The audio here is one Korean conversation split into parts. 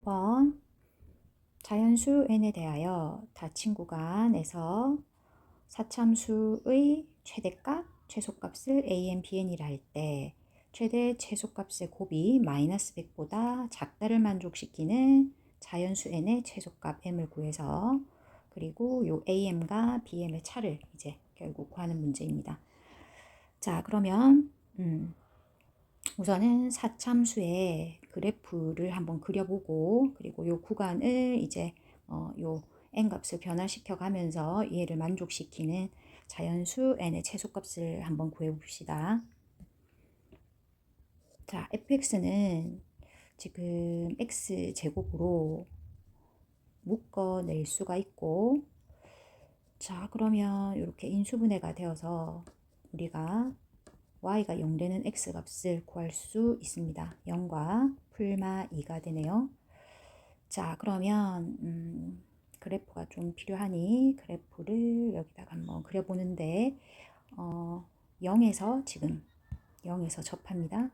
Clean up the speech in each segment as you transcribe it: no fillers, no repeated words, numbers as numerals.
6번 자연수 n에 대하여 닫힌 구간에서 사참수의 최대값, 최소값을 a, n, b, n이라 할 때 최대 최소값의 곱이 마이너스 100보다 작다를 만족시키는 자연수 n의 최소값 m을 구해서 그리고 요 am과 bm의 차를 이제 결국 구하는 문제입니다. 자, 그러면 우선은 사참수의 그래프를 한번 그려보고 그리고 요 구간을 이제 요 n값을 변화시켜 가면서 얘를 만족시키는 자연수 n의 최소값을 한번 구해봅시다. 자, fx는 지금 x제곱으로 묶어낼 수가 있고, 자, 그러면 이렇게 인수분해가 되어서 우리가 y가 0 되는 x값을 구할 수 있습니다. 0과 풀마 2가 되네요. 자, 그러면 그래프가 좀 필요하니 그래프를 여기다가 한번 그려보는데 0에서 지금 0에서 접합니다.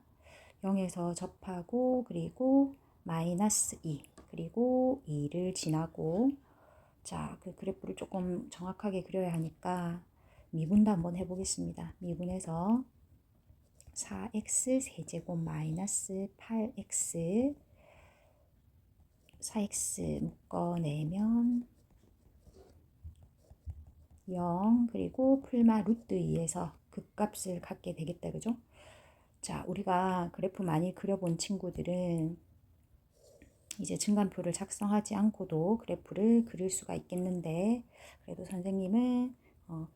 0에서 접하고 그리고 마이너스 2 그리고 2를 지나고, 자, 그 그래프를 조금 정확하게 그려야 하니까 미분도 한번 해보겠습니다. 미분해서 4x 세제곱 마이너스 8x 4x 묶어내면 0 그리고 풀마 루트 2에서 극값을 갖게 되겠다, 그죠? 자, 우리가 그래프 많이 그려본 친구들은 이제 증간표를 작성하지 않고도 그래프를 그릴 수가 있겠는데, 그래도 선생님은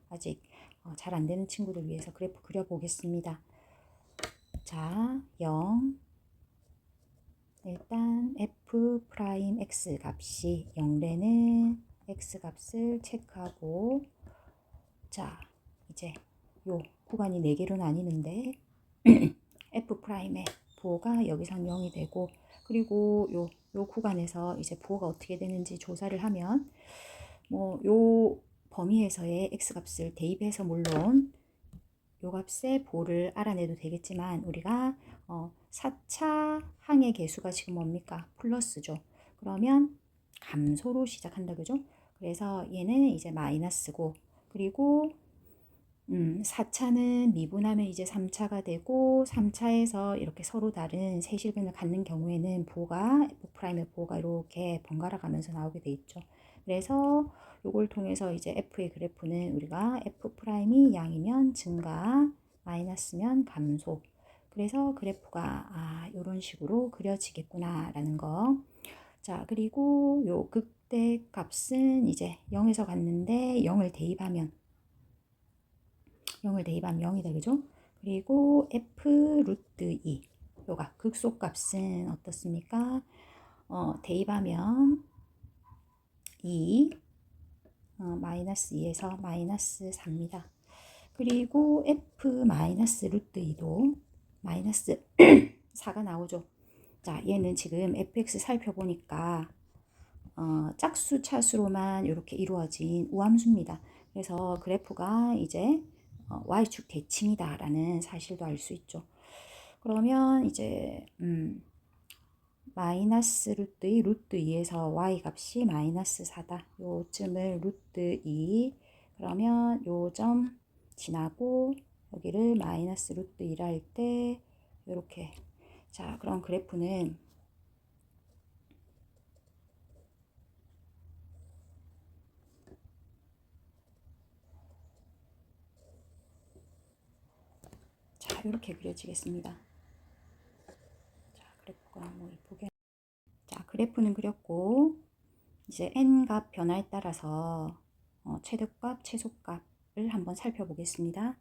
아직 잘 안 되는 친구들 위해서 그래프 그려보겠습니다. 자, 0 일단 f 프라임 x 값이 0 되는 x 값을 체크하고, 자, 이제 요 구간이 4개로 나뉘는데 f 프라임의 부호가 여기선 0이 되고, 그리고 요 구간에서 이제 부호가 어떻게 되는지 조사를 하면 요 범위에서의 x 값을 대입해서 물론 요 값의 부호를 알아내도 되겠지만, 우리가 4차 항의 개수가 지금 뭡니까? 플러스죠. 그러면 감소로 시작한다, 그죠? 그래서 얘는 이제 마이너스고, 그리고 4차는 미분하면 이제 3차가 되고, 3차에서 이렇게 서로 다른 세실근을 갖는 경우에는 부호가 F'의 부호가 이렇게 번갈아 가면서 나오게 돼 있죠. 그래서 요걸 통해서 이제 F의 그래프는 우리가 F'이 양이면 증가, 마이너스면 감소. 그래서 그래프가 요런 식으로 그려지겠구나 라는 거. 자, 그리고 요 극대 값은 이제 0에서 갔는데 0을 대입하면 0이다, 그죠? 그리고 f 루트 2 요가 극소값은 어떻습니까? 대입하면 2 마이너스 2에서 마이너스 4입니다. 그리고 f 마이너스 루트 2도 마이너스 4가 나오죠. 자, 얘는 지금 fx 살펴보니까 짝수 차수로만 이렇게 이루어진 우함수입니다. 그래서 그래프가 이제 y축 대칭이다 라는 사실도 알 수 있죠. 그러면 이제 마이너스 루트 2 루트 2에서 y 값이 마이너스 4다. 요쯤을 루트 2 그러면 요 점 지나고 여기를 마이너스 루트 2라 할 때 이렇게, 자, 그럼 그래프는 자, 이렇게 그려지겠습니다. 자, 그래프가 뭐 이쁘게, 자, 그래프는 그렸고, 이제 n값 변화에 따라서 최대값, 최소값을 한번 살펴보겠습니다.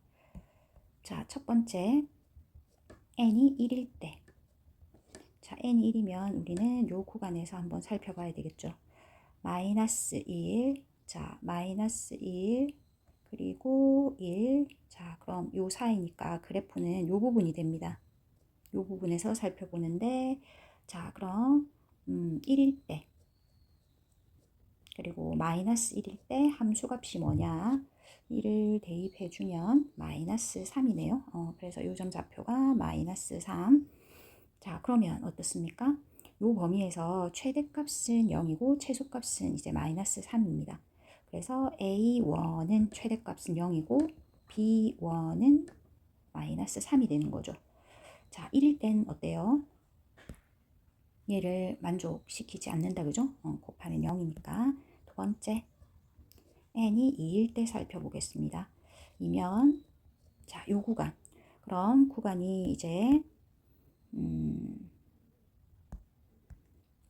자, 첫 번째 n이 1일 때, 자, n이 1이면 우리는 요 구간에서 한번 살펴봐야 되겠죠. 마이너스 1, 자, 마이너스 1, 그리고 1, 자, 그럼 요 사이니까 그래프는 요 부분이 됩니다. 요 부분에서 살펴보는데, 자, 그럼 1일 때 그리고 마이너스 1일 때 함수값이 뭐냐? 1을 대입해주면 마이너스 3이네요. 그래서 요점 좌표가 마이너스 3. 자, 그러면 어떻습니까? 요 범위에서 최대값은 0이고 최소값은 이제 마이너스 3입니다. 그래서 A1은 최대값은 0이고 B1은 마이너스 3이 되는 거죠. 자, 1일 땐 어때요? 얘를 만족시키지 않는다, 그죠? 곱하면 0이니까. 두 번째, n이 2일 때 살펴보겠습니다. 이면, 자, 요 구간. 그럼 구간이 이제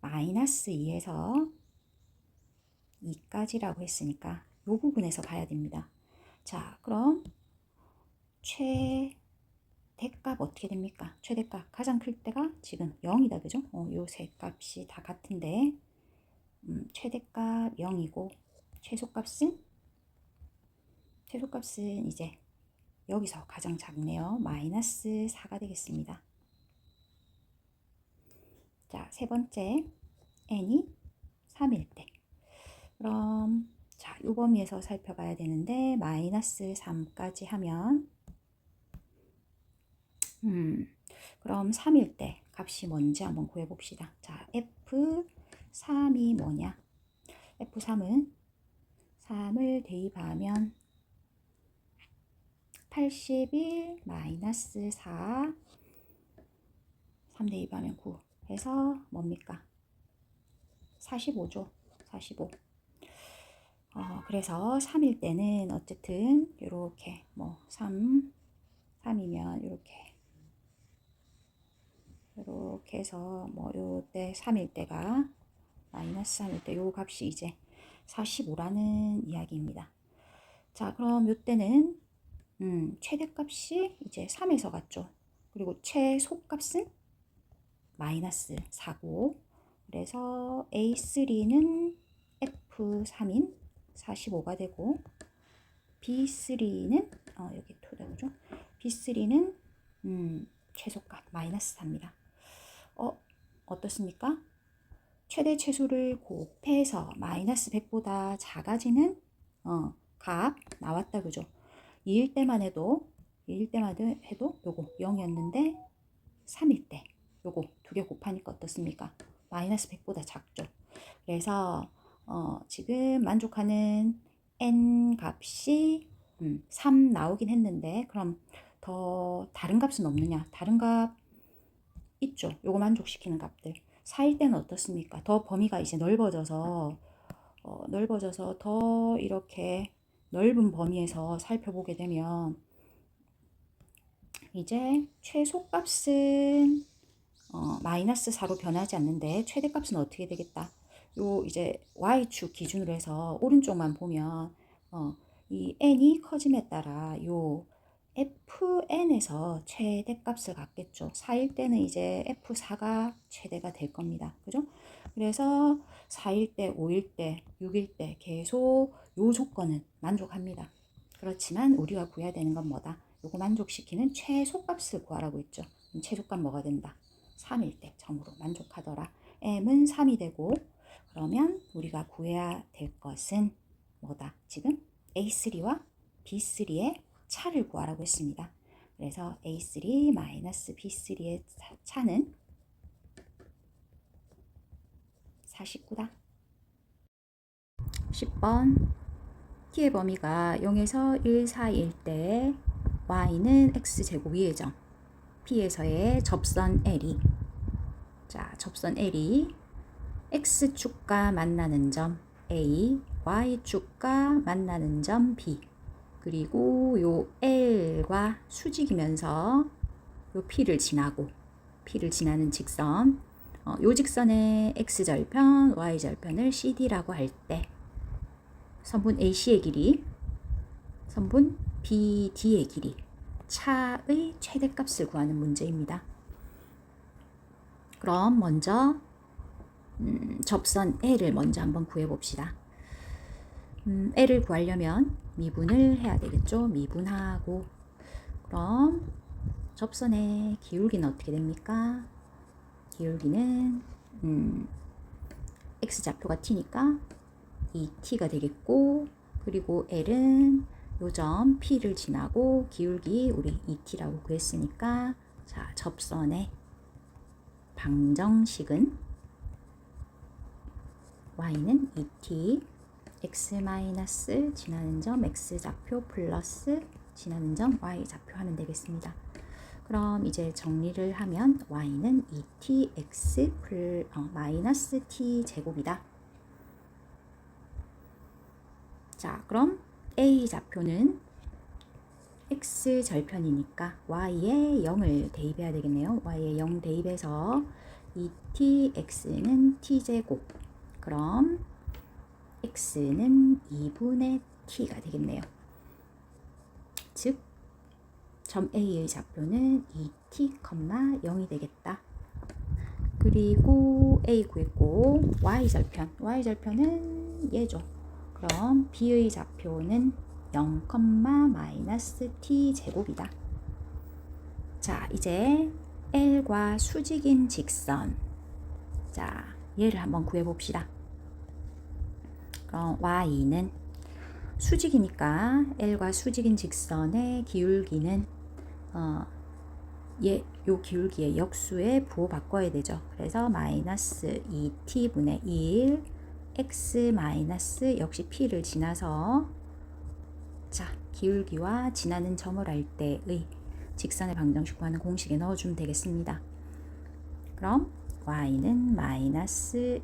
마이너스 2에서 2까지라고 했으니까 요 부분에서 봐야 됩니다. 자, 그럼 최대값 어떻게 됩니까? 최대값 가장 클 때가 지금 0이다, 그죠? 요 세 값이 다 같은데 최대값 0이고 최소값은 이제 여기서 가장 작네요. 마이너스 4가 되겠습니다. 자, 세 번째, n이 3일 때. 그럼, 자, 요 범위에서 살펴봐야 되는데, 마이너스 3까지 하면, 그럼 3일 때 값이 뭔지 한번 구해봅시다. 자, F3이 뭐냐? F3은 3을 대입하면 81 마이너스 4, 3 대입하면 9 해서 뭡니까? 45죠. 45. 그래서 3일 때는 어쨌든 이렇게 뭐 3이면 이렇게 해서 뭐 요때 3일 때가 마이너스 3일 때 요 값이 이제 45라는 이야기입니다. 자, 그럼 요때는 최대값이 이제 3에서 갔죠. 그리고 최소값은 마이너스 4고 그래서 A3는 F3인 45가 되고 B3는 여기 토다 그죠? B3는 최소값 마이너스 4입니다. 어떻습니까? 최대 최소를 곱해서 마이너스 100보다 작아지는 값 나왔다 그죠? 2일 때만 해도 요거 0이었는데 3일 때 요거 두 개 곱하니까 어떻습니까? 마이너스 100보다 작죠. 그래서 지금 만족하는 n 값이 3 나오긴 했는데 그럼 더 다른 값은 없느냐? 다른 값 있죠. 요거 만족시키는 값들. 4일 때는 어떻습니까? 더 범위가 이제 넓어져서 더 이렇게 넓은 범위에서 살펴보게 되면 이제 최소값은 마이너스 4로 변하지 않는데 최대값은 어떻게 되겠다? 요 이제 y축 기준으로 해서 오른쪽만 보면 이 n이 커짐에 따라 요 fn에서 최대값을 갖겠죠. 4일 때는 이제 f4가 최대가 될 겁니다. 그죠? 그래서 4일 때, 5일 때, 6일 때 계속 요 조건은 만족합니다. 그렇지만 우리가 구해야 되는 건 뭐다? 요거 만족시키는 최소값을 구하라고 했죠. 최소값 뭐가 된다? 3일 때 점으로 만족하더라. m은 3이 되고 그러면 우리가 구해야 될 것은 뭐다? 지금 A3와 B3의 차를 구하라고 했습니다. 그래서 A3 마이너스 B3의 차는 49다. 10번 t의 범위가 0에서 1 사이일 때 y는 x제곱 위의 점 P에서의 접선 L이 자 접선 L이 x축과 만나는 점 A, y축과 만나는 점 B 그리고 요 L과 수직이면서 요 P를 지나는 직선 요 직선의 x절편, y절편을 CD라고 할 때 선분 AC의 길이, 선분 BD의 길이 차의 최대값을 구하는 문제입니다. 그럼 먼저 접선 L을 먼저 한번 구해봅시다. L을 구하려면 미분을 해야 되겠죠. 미분하고 그럼 접선의 기울기는 어떻게 됩니까? 기울기는 x좌표가 t니까 2t가 되겠고 그리고 L은 요점 P를 지나고 기울기 우리 2t라고 구했으니까 자 접선의 방정식은 y는 2t x 마이너스 지나는 점 x좌표 플러스 지나는 점 y좌표 하면 되겠습니다. 그럼 이제 정리를 하면 y는 2tx 마이너스 t 제곱이다. 자, 그럼 a 좌표는 x 절편이니까 y에 0을 대입해야 되겠네요. y에 0 대입해서 2tx는 t제곱. 그럼 x는 2분의 t가 되겠네요. 즉 점 A의 좌표는 2t, 0이 되겠다. 그리고 A 구했고 Y절편은 얘죠. 그럼 B의 좌표는 0, 마이너스 t 제곱이다. 자, 이제 L과 수직인 직선. 자, 얘를 한번 구해봅시다. 그럼 Y는 수직이니까 L과 수직인 직선의 기울기는 요 기울기의 역수에 부호 바꿔야 되죠. 그래서 마이너스 2t분의 1 x 마이너스 역시 p를 지나서 자, 기울기와 지나는 점을 알 때의 직선의 방정식 구하는 공식에 넣어주면 되겠습니다. 그럼 y는 마이너스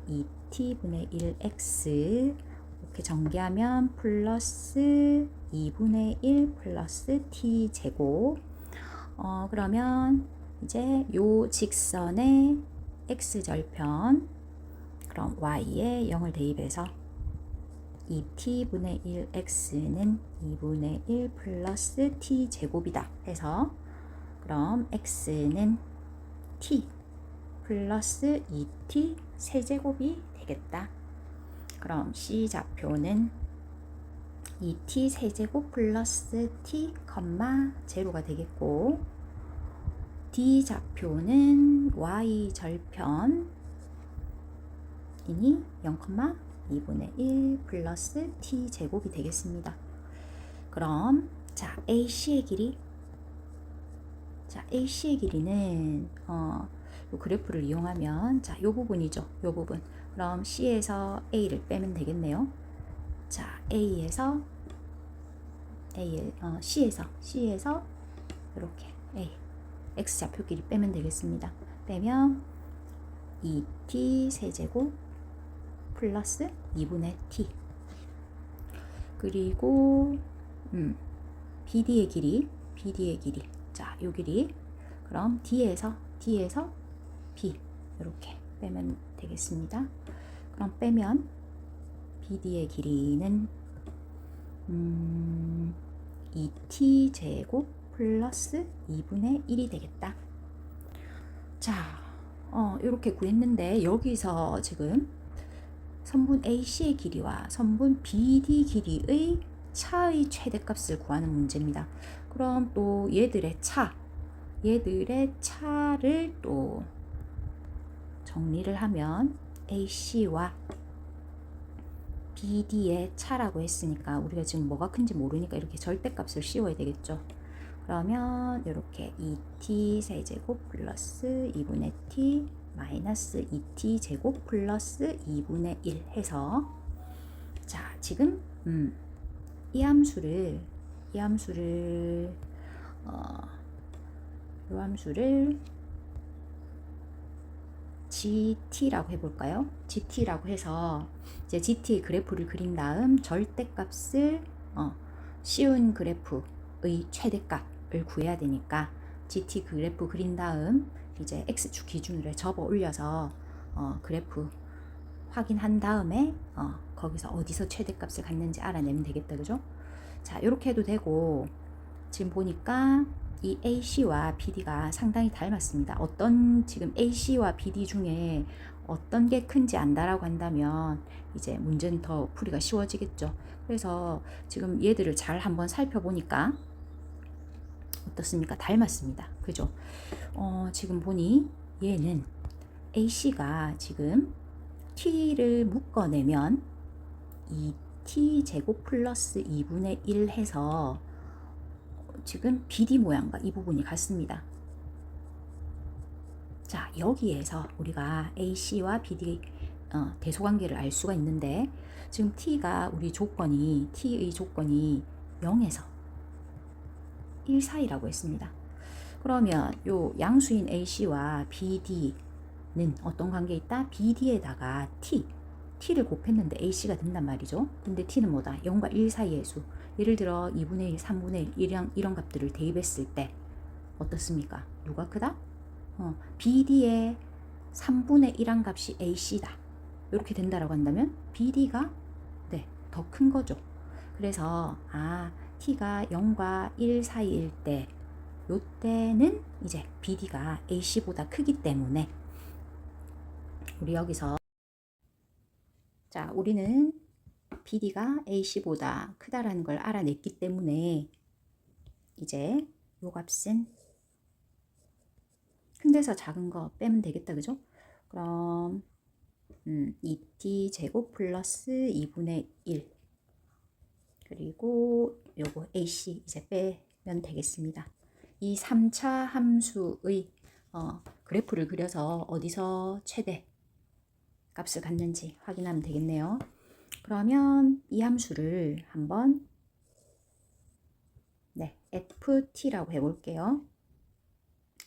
2t분의 1x 이렇게 전개하면 플러스 2분의 1 플러스 t 제곱. 그러면 이제 요 직선의 x절편, 그럼 y에 0을 대입해서 2t분의 1x는 2분의 1 플러스 t 제곱이다 해서 그럼 x는 t 플러스 2t 세제곱이 되겠다. 그럼 c좌표는 2t 세제곱 플러스 t, 제로가 되겠고 d좌표는 y절편이니 0, 2분의 1 플러스 t 제곱이 되겠습니다. 그럼 자, AC의 길이는 요 그래프를 이용하면 자, 요 부분이죠. 요 부분. 그럼 C에서 A를 빼면 되겠네요. 자, C에서 이렇게 X좌표 길이 빼면 되겠습니다. 빼면 2t 세제곱 플러스 2분의 t. 그리고 BD의 길이. 자, 요 길이. 그럼 D에서 B 이렇게 빼면 되겠습니다. 그럼 빼면 BD의 길이는 2t 제곱 플러스 2분의 1이 되겠다. 자, 이렇게 구했는데 여기서 지금 선분 AC의 길이와 선분 BD 길이의 차의 최대값을 구하는 문제입니다. 그럼 또 얘들의 차를 또 정리를 하면 AC와 BD의 차라고 했으니까 우리가 지금 뭐가 큰지 모르니까 이렇게 절대값을 씌워야 되겠죠. 그러면 이렇게 2t 세제곱 플러스 2분의 t 마이너스 2t 제곱 플러스 2분의 1 해서 자, 지금 이 함수를 GT라고 해볼까요? GT라고 해서 이제 GT의 그래프를 그린 다음 절대값을 쉬운 그래프의 최대값을 구해야 되니까 GT 그래프 그린 다음 이제 X축 기준으로 접어 올려서 그래프 확인한 다음에 거기서 어디서 최대값을 갖는지 알아내면 되겠다, 그죠? 자, 이렇게 해도 되고 지금 보니까 이 AC와 BD가 상당히 닮았습니다. 지금 AC와 BD 중에 어떤 게 큰지 안다라고 한다면 이제 문제는 더 풀이가 쉬워지겠죠. 그래서 지금 얘들을 잘 한번 살펴보니까 어떻습니까? 닮았습니다. 그죠? 지금 보니 얘는 AC가 지금 T를 묶어내면 2T 제곱 플러스 2분의 1 해서 지금 BD 모양과 이 부분이 같습니다. 자, 여기에서 우리가 AC와 BD 대소관계를 알 수가 있는데 지금 t가 t의 조건이 0에서 1 사이라고 했습니다. 그러면 요 양수인 AC와 BD는 어떤 관계에 있다? BD에다가 t를 곱했는데 AC가 된단 말이죠. 근데 t는 뭐다? 0과 1 사이의 수. 예를 들어 2분의 1, 3분의 1 이런 값들을 대입했을 때 어떻습니까? 누가 크다? BD의 3분의 1한 값이 AC다. 이렇게 된다라고 한다면 BD가 더 큰 거죠. 그래서 t가 0과 1 사이일 때 요때는 이제 BD가 AC보다 크기 때문에 우리 여기서 우리는 BD가 AC보다 크다라는 걸 알아냈기 때문에 이제 요 값은 큰 데서 작은 거 빼면 되겠다. 그죠? 그럼 2t 제곱 플러스 2분의 1 그리고 요거 AC 이제 빼면 되겠습니다. 이 3차 함수의 그래프를 그려서 어디서 최대 값을 갖는지 확인하면 되겠네요. 그러면 이 함수를 한번 ft라고 해볼게요.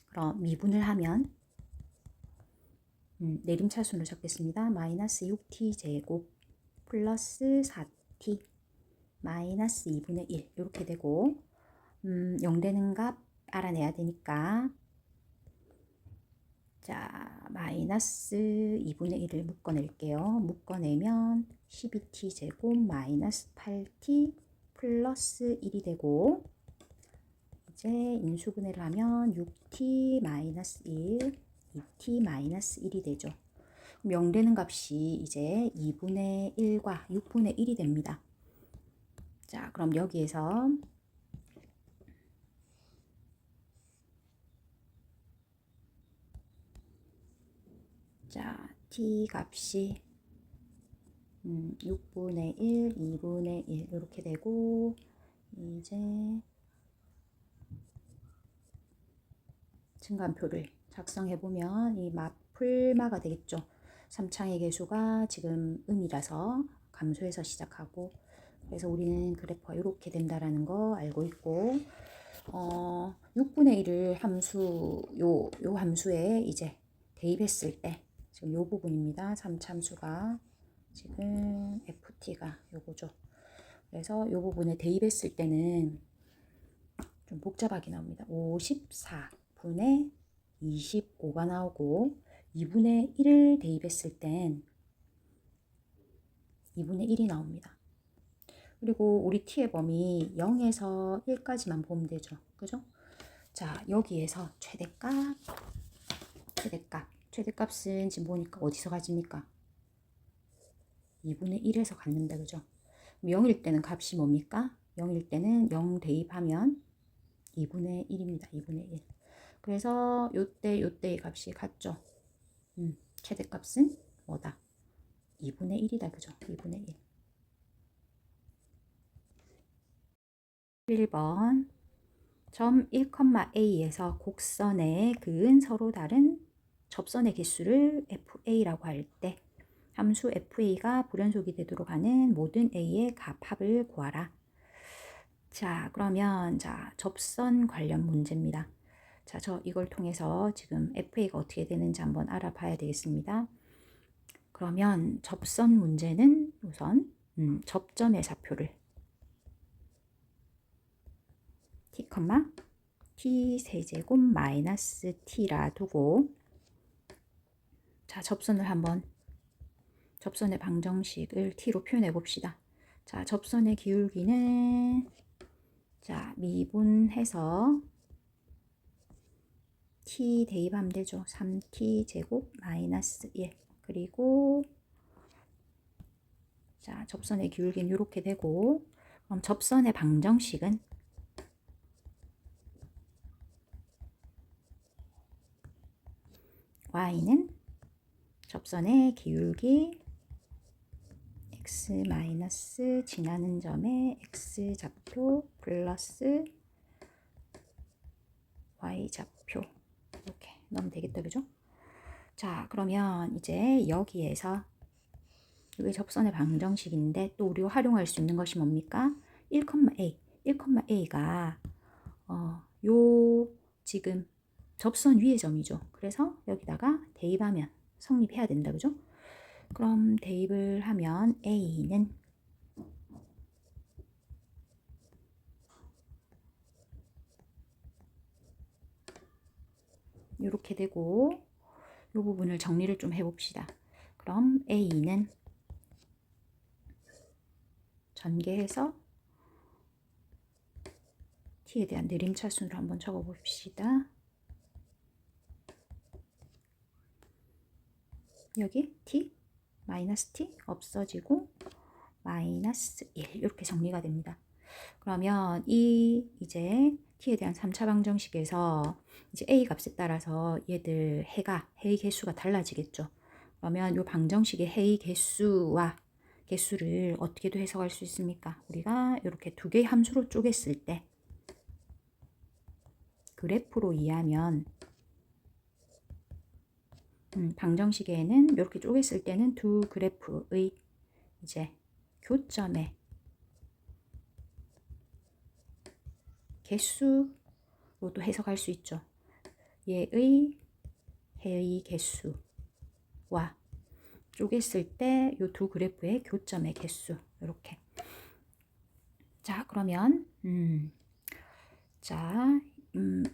그럼 미분을 하면 내림차순으로 적겠습니다. 마이너스 6t 제곱 플러스 4t 마이너스 2분의 1 이렇게 되고 0 되는 값 알아내야 되니까 마이너스 2분의 1을 묶어낼게요. 묶어내면 12t 제곱 마이너스 8t 플러스 1이 되고 이제 인수분해를 하면 6t 마이너스 1 2t 마이너스 1이 되죠. 0 되는 값이 이제 2분의 1과 6분의 1이 됩니다. 그럼 여기에서 t 값이 6분의 1, 2분의 1 이렇게 되고 이제 증간표를 작성해 보면 이 마풀마가 되겠죠. 3창의 개수가 지금 음이라서 감소해서 시작하고 그래서 우리는 그래프가 이렇게 된다라는 거 알고 있고 6분의 1을 요 함수에 이제 대입했을 때 지금 요 부분입니다. 3참수가 지금 ft가 요거죠. 그래서 요 부분에 대입했을 때는 좀 복잡하게 나옵니다. 54분의 25가 나오고 2분의 1을 대입했을 땐 2분의 1이 나옵니다. 그리고 우리 t의 범위 0에서 1까지만 보면 되죠. 그죠? 여기에서 최대값은 지금 보니까 어디서 가집니까? 2분의 1에서 갖는다. 그죠? 0일 때는 값이 뭡니까? 0일 때는 0 대입하면 2분의 1입니다. 2분의 1. 그래서 요때의 값이 같죠? 최대값은 뭐다? 2분의 1이다. 그죠? 2분의 1. 1번 점 1,a에서 곡선에 그은 서로 다른 접선의 개수를 fa라고 할 때 함수 fa가 불연속이 되도록 하는 모든 a의 값합을 구하라. 그러면 접선 관련 문제입니다. 저 이걸 통해서 지금 fa가 어떻게 되는지 한번 알아봐야 되겠습니다. 그러면 접선 문제는 우선 접점의 좌표를 t, 세제곱 마이너스 t라 두고 접선을 한번 접선의 방정식을 t로 표현해 봅시다. 접선의 기울기는 미분해서 t 대입하면 되죠. 3t 제곱 마이너스 1 그리고 접선의 기울기는 이렇게 되고 그럼 접선의 방정식은 y는 접선의 기울기 x 마이너스 지나는 점의 x 좌표 플러스 y 좌표 이렇게 넣으면 되겠다. 그죠? 그러면 이제 여기에서 이게 접선의 방정식인데 또 우리가 활용할 수 있는 것이 뭡니까? 1,a. 1,a가 요 지금 접선 위의 점이죠. 그래서 여기다가 대입하면 성립해야 된다. 그죠? 그럼 대입을 하면 a는 이렇게 되고 이 부분을 정리를 좀 해봅시다. 그럼 a는 전개해서 t에 대한 내림차순으로 한번 적어봅시다. 여기 t, 마이너스 t 없어지고 마이너스 1 이렇게 정리가 됩니다. 그러면 이제 t에 대한 3차 방정식에서 이제 a 값에 따라서 얘들 해의 개수가 달라지겠죠. 그러면 이 방정식의 해의 개수를 어떻게도 해석할 수 있습니까? 우리가 이렇게 두 개의 함수로 쪼갰을 때 그래프로 이해하면 방정식에는 이렇게 쪼갰을 때는 두 그래프의 이제 교점의 개수로도 해석할 수 있죠. 얘의 해의 개수와 쪼갰을 때 이 두 그래프의 교점의 개수 이렇게. 자 그러면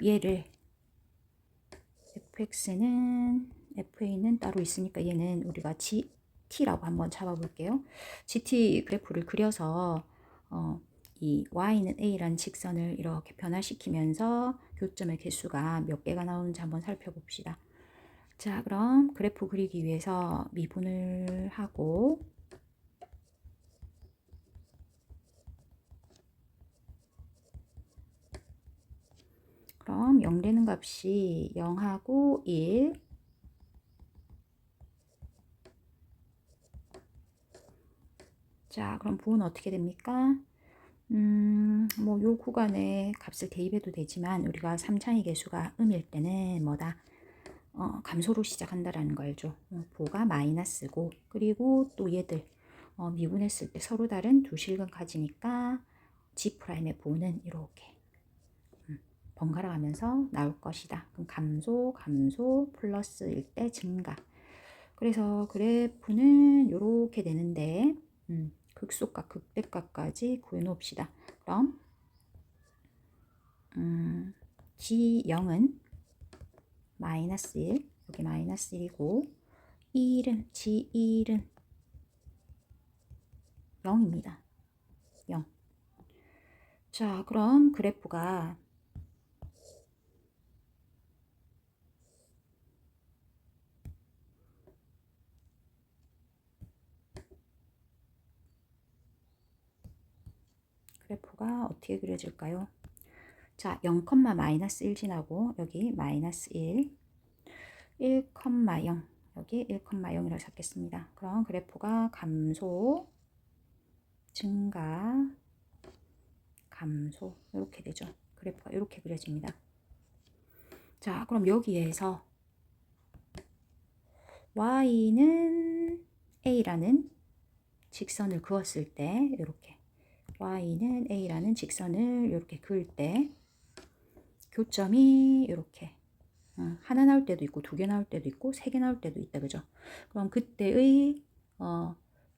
얘를 FA는 따로 있으니까 얘는 우리가 GT라고 한번 잡아볼게요. GT 그래프를 그려서 이 Y는 A라는 직선을 이렇게 변화시키면서 교점의 개수가 몇 개가 나오는지 한번 살펴봅시다. 자, 그럼 그래프 그리기 위해서 미분을 하고 그럼 0 되는 값이 0하고 1 자, 그럼 부호는 어떻게 됩니까? 뭐 요 구간에 값을 대입해도 되지만 우리가 3차의 개수가 음일 때는 뭐다? 감소로 시작한다라는 거 알죠? 부호가 마이너스고 그리고 또 얘들 미분했을 때 서로 다른 두 실근 가지니까 G'의 부호는 이렇게 번갈아 가면서 나올 것이다. 그럼 감소 플러스일 때 증가. 그래서 그래프는 이렇게 되는데 극소값, 극대값까지 구해놓읍시다. 그럼 G0은 마이너스 1, 여기 마이너스 1이고 G1은 0입니다. 0. 자, 그럼 그래프가 어떻게 그려질까요? 자, 0, 마이너스 1 지나고 여기 마이너스 1, 1,0 여기 1,0이라고 잡겠습니다. 그럼 그래프가 감소, 증가, 감소 이렇게 되죠. 그래프가 이렇게 그려집니다. 자, 그럼 여기에서 Y는 A라는 직선을 그었을 때 이렇게 Y는 A라는 직선을 이렇게 그을 때 교점이 이렇게 하나 나올 때도 있고 두 개 나올 때도 있고 세 개 나올 때도 있다. 그죠? 그럼 그때의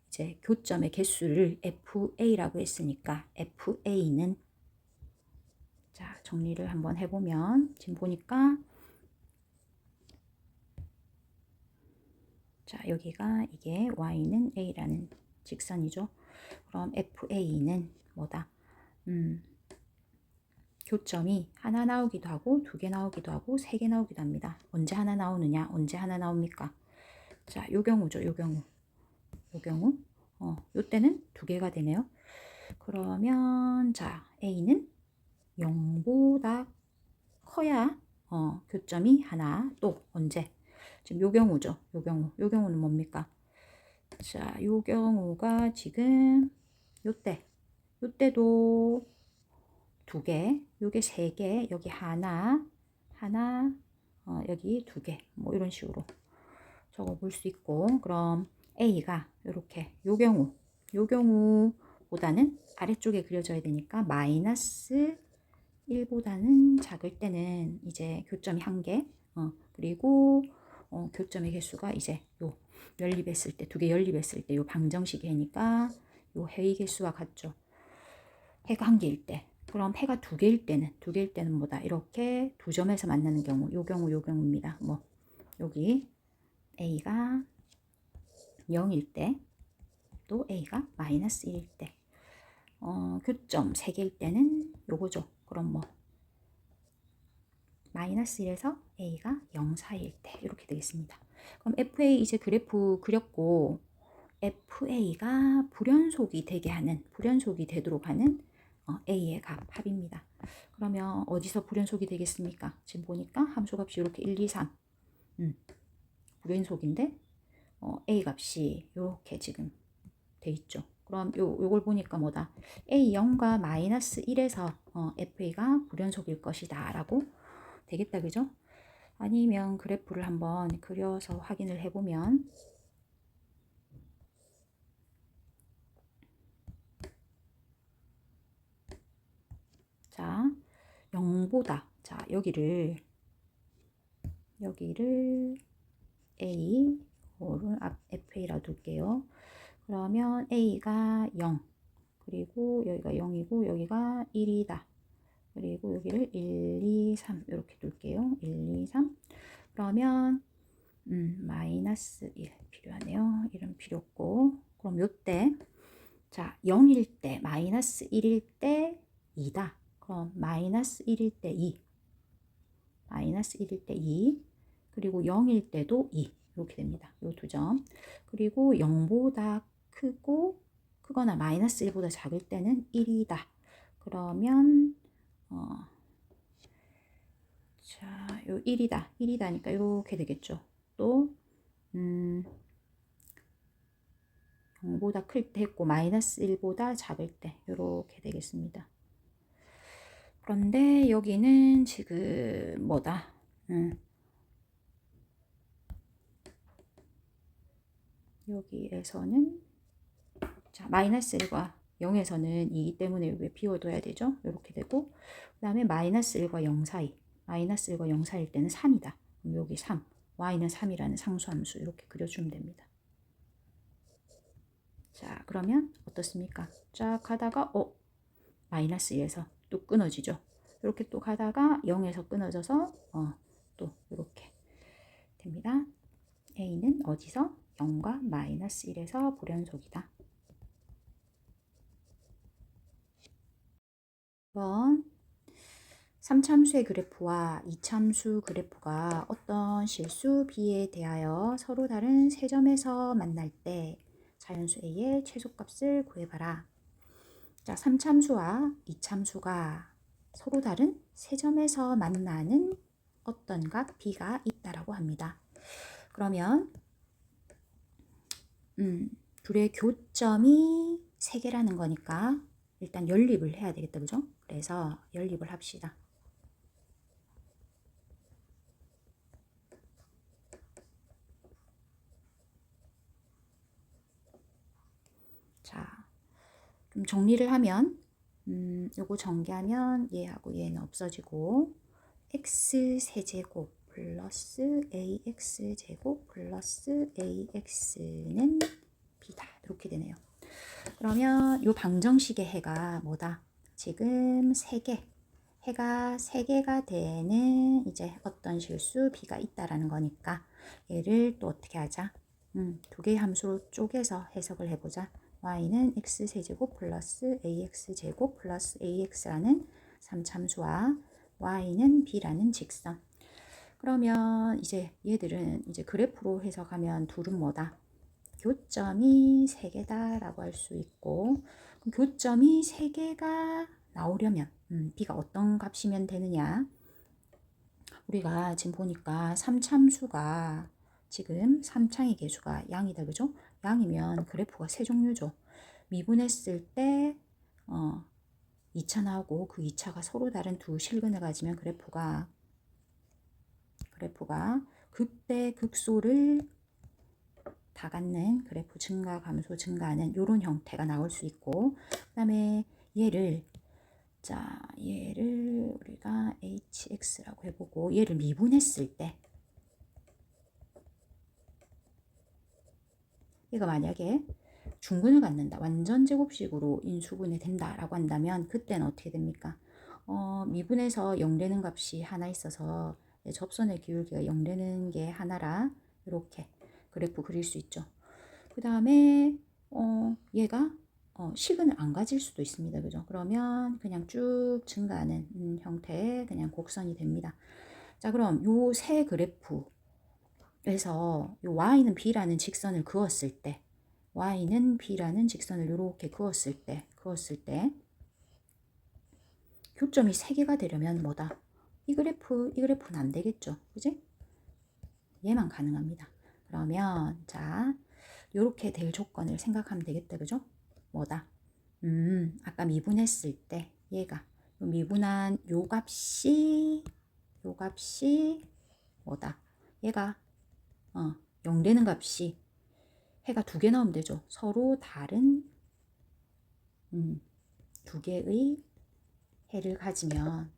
이제 교점의 개수를 FA라고 했으니까 FA는 자, 정리를 한번 해보면 지금 보니까 자, 여기가 이게 Y는 A라는 직선이죠. 그럼 FA는 뭐다? 교점이 하나 나오기도 하고 두 개 나오기도 하고 세 개 나오기도 합니다. 언제 하나 나오느냐? 언제 하나 나옵니까? 자, 요 경우죠. 요 경우. 요때는 두 개가 되네요. 그러면 자, A는 0보다 커야 교점이 하나 또 언제? 지금 요 경우죠. 요 경우는 뭡니까? 자, 요 경우가 지금 요때도 두 개, 요게 세 개, 여기 하나, 여기 두 개, 뭐 이런 식으로 적어 볼 수 있고, 그럼 A가 이렇게 요 경우보다는 아래쪽에 그려져야 되니까 마이너스 1보다는 작을 때는 이제 교점이 1개, 그리고 교점의 개수가 이제 요 연립했을 때, 2개 연립했을 때 요 방정식 해니까 요 해의 개수와 같죠. 해가 1개일 때. 그럼 해가 2개일 때는 뭐다? 이렇게 두 점에서 만나는 경우, 요 경우입니다. 뭐 여기 A가 0일 때, 또 A가 마이너스 1일 때, 교점 3개일 때는 요거죠. 그럼 뭐 마이너스 1에서 A가 0 사이일 때 이렇게 되겠습니다. 그럼 FA 이제 그래프 그렸고, FA가 불연속이 되도록 하는 A의 값 합입니다. 그러면 어디서 불연속이 되겠습니까? 지금 보니까 함수값이 이렇게 1, 2, 3 불연속인데 A 값이 이렇게 지금 돼 있죠. 그럼 요걸 보니까 뭐다? A0과 마이너스 1에서 FA가 불연속일 것이다 라고 되겠다, 그죠? 아니면 그래프를 한번 그려서 확인을 해보면, 자 0보다, 자 여기를 A, 이거를 FA라 둘게요. 그러면 A가 0, 그리고 여기가 0이고 여기가 1이다. 그리고 여기를 1, 2, 3 이렇게 둘게요. 1, 2, 3. 그러면 마이너스 1 필요하네요. 1은 필요 없고. 그럼 요때, 자 0일 때, 마이너스 1일 때 2다. 그럼 마이너스 1일 때 2, 마이너스 1일 때 2, 그리고 0일 때도 2 이렇게 됩니다. 요 두 점. 그리고 0보다 크거나 마이너스 1보다 작을 때는 1이다. 그러면 자, 요 1이다니까 이렇게 되겠죠. 또 0보다 클 때 했고 마이너스 1보다 작을 때 이렇게 되겠습니다. 그런데 여기는 지금 뭐다? 여기에서는 자 마이너스 1과 0에서는 2기 때문에 왜 비워둬야 되죠? 이렇게 되고, 그 다음에 마이너스 1과 0 사이, 마이너스 1과 0 사이일 때는 3이다. 그럼 여기 3, y는 3이라는 상수함수 이렇게 그려주면 됩니다. 자 그러면 어떻습니까? 쫙 가다가 마이너스 2에서 또 끊어지죠. 이렇게 또 가다가 0에서 끊어져서 또 이렇게 됩니다. A는 어디서? 0과 마이너스 1에서 불연속이다. 2번 3참수의 그래프와 2참수 그래프가 어떤 실수 B에 대하여 서로 다른 세 점에서 만날 때 자연수 A의 최소값을 구해봐라. 자, 3참수와 2참수가 서로 다른 세 점에서 만나는 어떤 값 B가 있다라고 합니다. 그러면 둘의 교점이 3개라는 거니까 일단 연립을 해야 되겠다, 그죠? 그래서 연립을 합시다. 자, 좀 정리를 하면 요거 전개하면 얘하고 얘는 없어지고 x세제곱 플러스 ax제곱 플러스 ax는 b다. 이렇게 되네요. 그러면 요 방정식의 해가 뭐다? 지금 3개. 해가 3개가 되는 이제 어떤 실수 b가 있다라는 거니까 얘를 또 어떻게 하자? 2개의 함수로 쪼개서 해석을 해보자. y는 x세제곱 플러스 ax제곱 플러스 ax라는 3참수와 y는 b라는 직선. 그러면 이제 얘들은 이제 그래프로 해석하면 둘은 뭐다? 교점이 3개다 라고 할 수 있고, 교점이 3개가 나오려면 b가 어떤 값이면 되느냐? 우리가 지금 보니까 3참수가 지금 3창의 개수가 양이다, 그죠? 양이면 그래프가 세 종류죠. 미분했을 때 2차 나오고 그 2차가 서로 다른 두 실근을 가지면 그래프가 극대 극소를 다 갖는 그래프 증가, 감소, 증가하는 이런 형태가 나올 수 있고, 그 다음에 얘를 우리가 hx라고 해보고 얘를 미분했을 때 얘가 만약에 중근을 갖는다, 완전 제곱식으로 인수분해 된다라고 한다면 그때는 어떻게 됩니까? 미분해서 0 되는 값이 하나 있어서 접선의 기울기가 0 되는 게 하나라 이렇게 그래프 그릴 수 있죠. 그 다음에 얘가 식은을 안 가질 수도 있습니다. 그죠? 그러면 그냥 쭉 증가하는 형태의 그냥 곡선이 됩니다. 자, 그럼 요 세 그래프에서 요 y는 b라는 직선을 그었을 때 y는 b라는 직선을 이렇게 그었을 때 교점이 3개가 되려면 뭐다? 이 그래프는 안 되겠죠. 그지? 얘만 가능합니다. 그러면 자, 요렇게 될 조건을 생각하면 되겠다. 그죠? 뭐다? 아까 미분했을 때 얘가 미분한 요 값이 뭐다? 얘가 0 되는 값이 해가 2개 나오면 되죠. 서로 다른 2개의 해를 가지면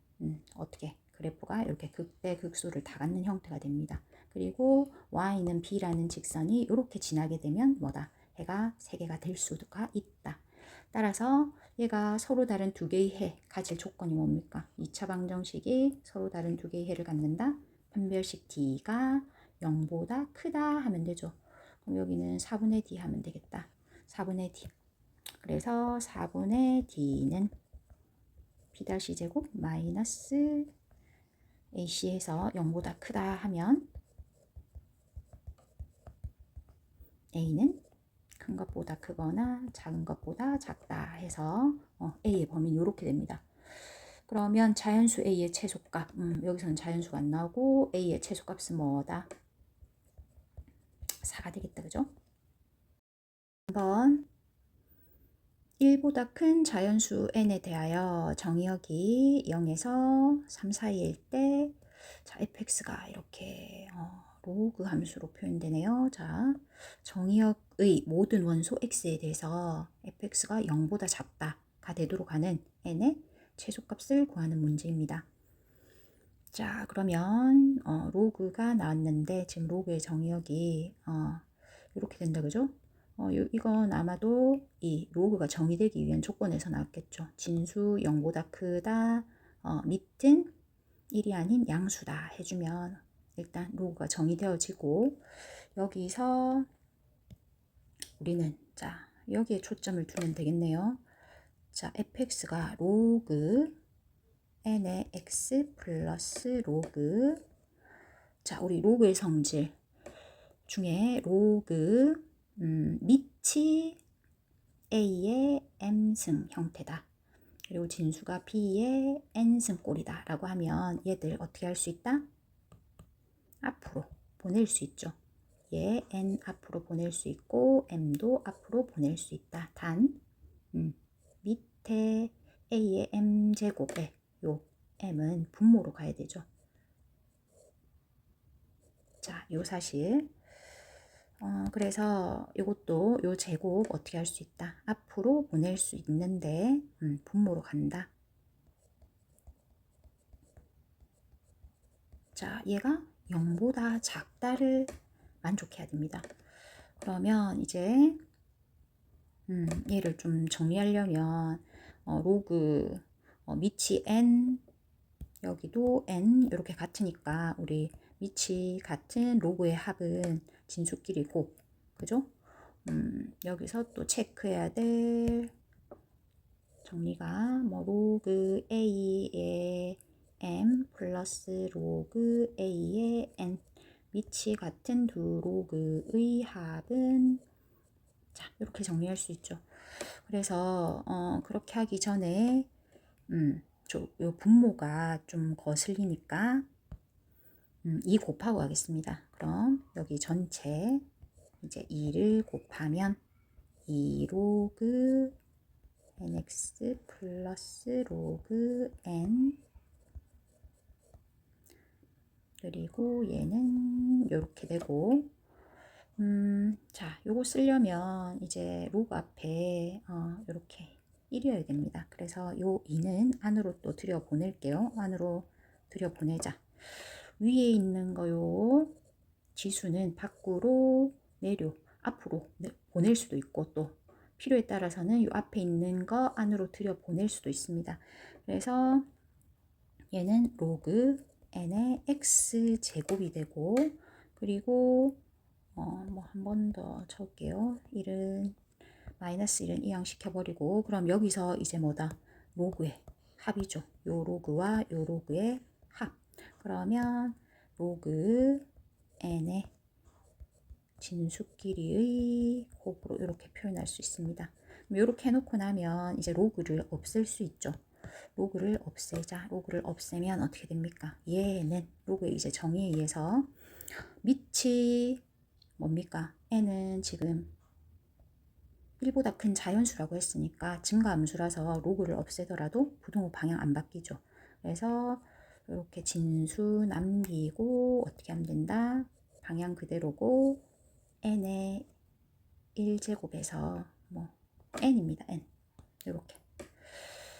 어떻게 그래프가 이렇게 극대극소를 다 갖는 형태가 됩니다. 그리고 y는 b라는 직선이 이렇게 지나게 되면 뭐다? 해가 3개가 될 수가 있다. 따라서 얘가 서로 다른 2개의 해 가질 조건이 뭡니까? 2차 방정식이 서로 다른 2개의 해를 갖는다. 판별식 d가 0보다 크다 하면 되죠. 그럼 여기는 4분의 d 하면 되겠다. 4분의 d. 그래서 4분의 d는 b-제곱 마이너스 ac에서 0보다 크다 하면 a는 큰 것보다 크거나 작은 것보다 작다 해서 a의 범위는 이렇게 됩니다. 그러면 자연수 a의 최소값, 여기서는 자연수가 안 나오고 a의 최소값은 뭐다? 4가 되겠다. 그죠? 한번 1보다 큰 자연수 n에 대하여 정의역이 0에서 3 사이일 때 자, fx가 이렇게 로그 함수로 표현되네요. 자, 정의역의 모든 원소 x에 대해서 fx가 0보다 작다가 되도록 하는 n의 최소값을 구하는 문제입니다. 자, 그러면 로그가 나왔는데 지금 로그의 정의역이 이렇게 된다. 그죠? 이건 아마도 이 로그가 정의되기 위한 조건에서 나왔겠죠. 진수 0보다 크다, 밑은 1이 아닌 양수다 해주면 일단 로그가 정의되어지고 여기서 우리는 자 여기에 초점을 두면 되겠네요. 자, fx가 로그 n의 x 플러스 로그, 자 우리 로그의 성질 중에 로그 밑이 a의 m승 형태다. 그리고 진수가 b의 n승 꼴이다 라고 하면 얘들 어떻게 할 수 있다? 앞으로 보낼 수 있죠. 얘 n 앞으로 보낼 수 있고 m도 앞으로 보낼 수 있다. 단 밑에 a의 m제곱에 요 m은 분모로 가야 되죠. 자, 요 사실 그래서 이것도 요 제곱 어떻게 할 수 있다? 앞으로 보낼 수 있는데 분모로 간다. 자, 얘가 0보다 작다를 만족해야 됩니다. 그러면 이제 얘를 좀 정리하려면 로그 밑이 n 여기도 n 이렇게 같으니까 우리 밑이 같은 로그의 합은 진수끼리고 그죠? 여기서 또 체크해야 될 정리가 뭐 로그 a의 m 플러스 로그 a의 n 밑이 같은 두 로그의 합은 자 이렇게 정리할 수 있죠. 그래서 그렇게 하기 전에 요 분모가 좀 거슬리니까 2 곱하고 가겠습니다. 그럼 여기 전체 이제 2를 곱하면 2 로그 nx 플러스 로그 n 그리고 얘는 이렇게 되고 자, 요거 쓰려면 이제 로그 앞에 이렇게 1이어야 됩니다. 그래서 요 2는 안으로 또 들여보낼게요. 안으로 들여보내자. 위에 있는 거요 지수는 밖으로 내려 앞으로 보낼 수도 있고 또 필요에 따라서는 요 앞에 있는 거 안으로 들여보낼 수도 있습니다. 그래서 얘는 로그 n의 x 제곱이 되고 그리고 뭐 한 번 더 쳐볼게요. 1은 마이너스 1은 이항시켜버리고 그럼 여기서 이제 뭐다? 로그의 합이죠. 요 로그와 요 로그의 합. 그러면 로그 n의 진수끼리의 곱으로 이렇게 표현할 수 있습니다. 이렇게 해놓고 나면 이제 로그를 없앨 수 있죠. 로그를 없애자. 로그를 없애면 어떻게 됩니까? 얘는 로그의 이제 정의에 의해서 밑이 뭡니까? n은 지금 1보다 큰 자연수라고 했으니까 증가함수라서 로그를 없애더라도 부등호 방향 안 바뀌죠. 그래서 이렇게 진수 남기고 어떻게 하면 된다? 방향 그대로고 n의 1제곱에서 뭐 n입니다. n 이렇게.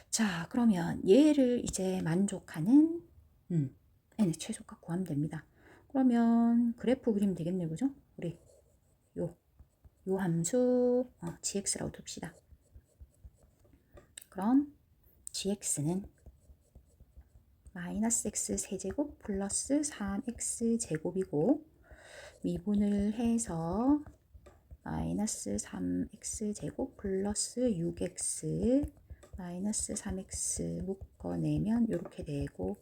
자, 그러면 얘를 이제 만족하는 n의 최소값 구하면 됩니다. 그러면 그래프 그리면 되겠네요. 그죠? 우리 요 함수 gx라고 둡시다. 그럼 gx는 마이너스 x 세제곱 플러스 3x 제곱이고 미분을 해서 마이너스 3x 제곱 플러스 6x 마이너스 3x 묶어내면 이렇게 되고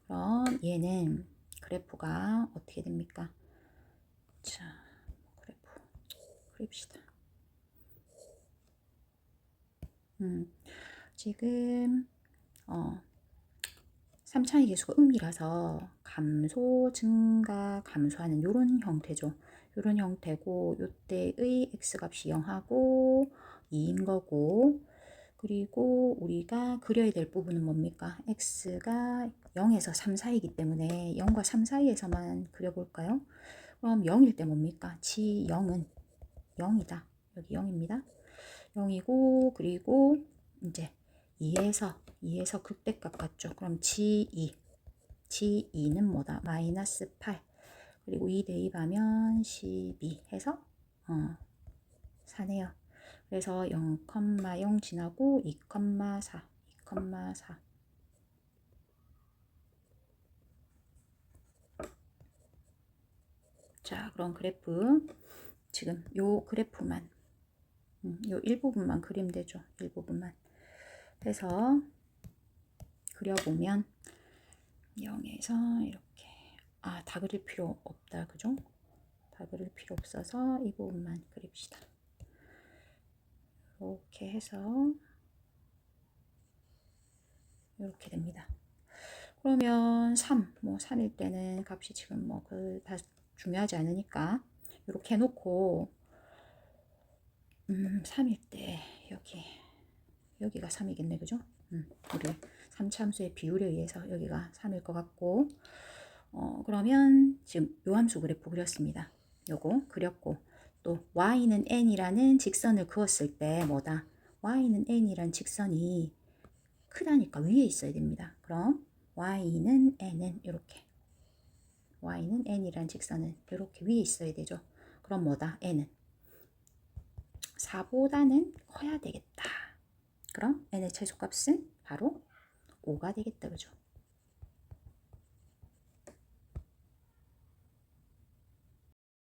그럼 얘는 그래프가 어떻게 됩니까? 자, 그래프 그립시다. 지금 3차의 계수가 음이라서 감소, 증가, 감소하는 요런 형태죠. 요런 형태고 요때의 x값이 0하고 2인 거고 그리고 우리가 그려야 될 부분은 뭡니까? x가 0에서 3 사이이기 때문에 0과 3 사이에서만 그려볼까요? 그럼 0일 때 뭡니까? g 0은 0이다. 여기 0입니다. 0이고 그리고 이제 2에서 극대값 같죠. 그럼 G2는 뭐다? 마이너스 8 그리고 2 대입하면 12 해서 4네요. 그래서 0,0 지나고 2,4 자, 그럼 그래프 지금 요 그래프만 요 일부분만 그리면 되죠. 일부분만 해서 그려보면 0에서 이렇게 다 그릴 필요 없다. 그죠? 다 그릴 필요 없어서 이 부분만 그립시다. 이렇게 해서 이렇게 됩니다. 그러면 3, 뭐 3일 때는 값이 지금 뭐 그 다 중요하지 않으니까 이렇게 해놓고 3일 때 여기가 3이겠네. 그죠? 우리 3차함수의 비율에 의해서 여기가 3일 것 같고 그러면 지금 요 함수 그래프 그렸습니다. 요거 그렸고 또 y는 n이라는 직선을 그었을 때 뭐다? y는 n이라는 직선이 크다니까 위에 있어야 됩니다. 그럼 y는 n은 이렇게 y는 n이라는 직선은 이렇게 위에 있어야 되죠. 그럼 뭐다? n은 4보다는 커야 되겠다. 그럼 n의 최소값은 바로 5가 되겠다. 그죠?